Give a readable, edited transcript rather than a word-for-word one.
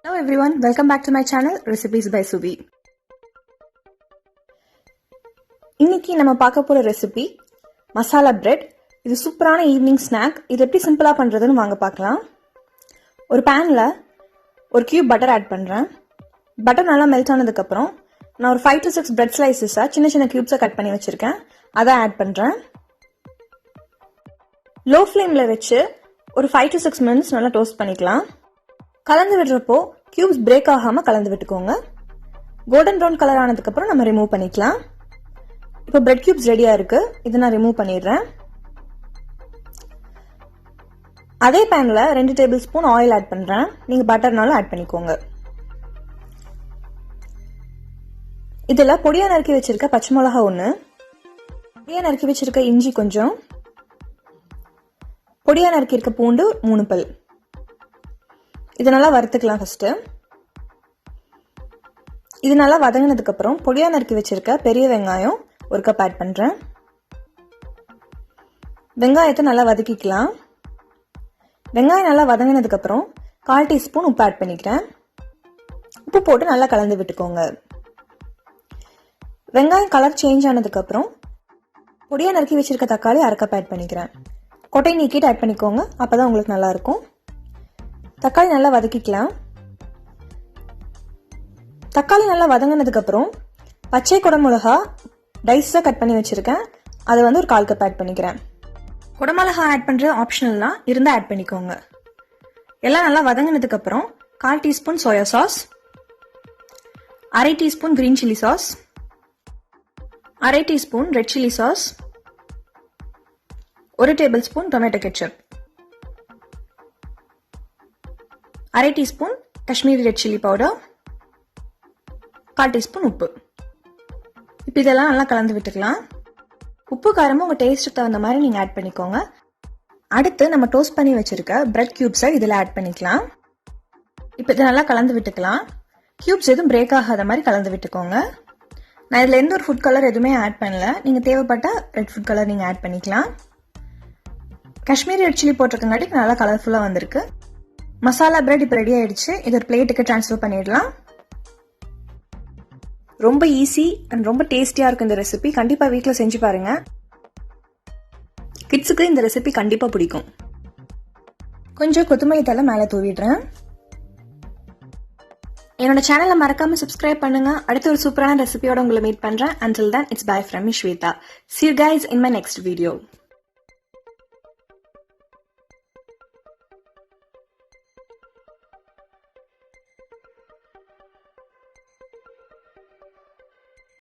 Hello everyone, welcome back to my channel Recipes by Subi. இன்னைக்கு நம்ம பார்க்க போற ரெசிபி மசாலா பிரெட். இது சூப்பரான ஈவினிங் ஸ்நாக். இது எப்படி சிம்பிளா பண்றதுன்னு வாங்க பார்க்கலாம். ஒரு panல ஒரு கியூப் பட்டர் ஆட் பண்றேன். பட்டர் நல்லா மெல்ட் ஆனதுக்கு அப்புறம் நான் ஒரு 5 to 6 பிரெட் ஸ்லைசஸா சின்ன சின்ன கியூப்ஸா கட் பண்ணி வச்சிருக்கேன். அதை ஆட் பண்றேன். லோ ஃப்ளேம்ல வச்சு ஒரு 5 to 6 minutes நல்லா டோஸ்ட் பண்ணிக்கலாம். கலந்து விடுறப்போ கியூப்ஸ் பிரேக் ஆகாம கலந்து விட்டுக்கோங்க. கோல்டன் ப்ரௌன் கலர் ஆனதுக்கு அப்புறம் நம்ம ரிமூவ் பண்ணிக்கலாம். இப்போ பிரெட் கியூப்ஸ் ரெடியா இருக்கு. இதை நான் ரிமூவ் பண்ணிடுறேன். அதே பேன்ல 2 டேபிள் ஸ்பூன் ஆயில் ஆட் பண்றேன். நீங்க பட்டர்னாலும் ஆட் பண்ணிக்கோங்க. இதுல பொடியா நறுக்கி வச்சிருக்க பச்சை மிளகா 1, பொடியா நறுக்கி வச்சிருக்க இஞ்சி கொஞ்சம், பொடியா நறுக்கி இருக்க பூண்டு 3 பல். இது நல்லா வறுத்துக்கலாம். ஃபர்ஸ்ட் இது நல்லா வதங்கினதுக்கு அப்புறம் பொடியா நறுக்கி வச்சிருக்க பெரிய வெங்காயம் 1 கப் ஆட் பண்றேன். வெங்காயத்தை நல்லா வதக்கிக்கலாம். வெங்காயம் நல்லா வதங்கினதுக்கு அப்புறம் 1/4 டீஸ்பூன் உப்பு ஆட் பண்ணிக்கிறேன். உப்பு போட்டு நல்லா கலந்து விட்டுக்கோங்க. வெங்காயம் கலர் சேஞ்ச் ஆனதுக்கு அப்புறம் பொடியா நறுக்கி வச்சிருக்க தக்காளி 1/2 கப் ஆட் பண்ணிக்கிறேன். கொட்டை நீக்கிட்டு ஆட் பண்ணிக்கோங்க, அப்பதான் உங்களுக்கு நல்லா இருக்கும். தக்காளி நல்லா வதக்கிக்கலாம். தக்காளி நல்லா வதங்கினதுக்கு அப்புறம் பச்சை குடமிளகா டைஸா கட் பண்ணி வச்சிருக்கேன். அதை வந்து ஒரு 1/4 கப் ஆட் பண்ணிக்கிறேன். குடமிளகா ஆட் பண்றது ஆப்ஷனல்னா இருந்தா ஆட் பண்ணிக்கோங்க. எல்லாம் நல்லா வதங்கினதுக்கு அப்புறம் 1/4 teaspoon soya sauce, 1/2 teaspoon green chilli sauce, 1/2 teaspoon red chilli sauce, 1 table spoon tomato ketchup, 1/2 teaspoon Kashmiri red chilli powder, 1/4 teaspoon உப்பு. இப்போ இதெல்லாம் நல்லா கலந்து விட்டுக்கலாம். உப்பு காரமும் உங்க டேஸ்ட்டுக்கு தகுந்த மாதிரி நீங்க ஆட் பண்ணிக்கோங்க. அடுத்து நம்ம டோஸ்ட் பண்ணி வச்சிருக்க பிரெட் கியூப்ஸை இதில் ஆட் பண்ணிக்கலாம். இப்போ இதை நல்லா கலந்து விட்டுக்கலாம். கியூப்ஸ் எதுவும் பிரேக் ஆகாத மாதிரி கலந்து விட்டுக்கோங்க. நான் இதில் எந்த ஒரு ஃபுட் கலர் எதுவுமே ஆட் பண்ணல. நீங்க தேவைப்பட்ட ரெட் ஃபுட் கலர் நீங்க ஆட் பண்ணிக்கலாம். காஷ்மீரி ரெட் சில்லி போட்டிருக்கங்காட்டி நல்லா கலர்ஃபுல்லா வந்திருக்கு. மசாலா பிரெட் இப்போ ரெடி ஆயிடுச்சு. இது ஒரு பிளேட்டுக்கு ட்ரான்ஸ்ஃபர் பண்ணிடலாம். ரொம்ப ஈஸி அண்ட் ரொம்ப டேஸ்டியா இருக்கு இந்த ரெசிபி. கண்டிப்பா வீட்ல செஞ்சு பாருங்க. கிட்ஸுக்கு இந்த ரெசிபி கண்டிப்பா பிடிக்கும். கொஞ்சம் கொத்தமல்லி தழை மேல தூவிடுறேன். என்னோட சேனலை மறக்காம சப்ஸ்கிரைப் பண்ணுங்க. அடுத்த ஒரு சூப்பரான ரெசிபியோட உங்களை மீட் பண்றேன். Until then, it's bye from me, Shweta. See you guys in my next video.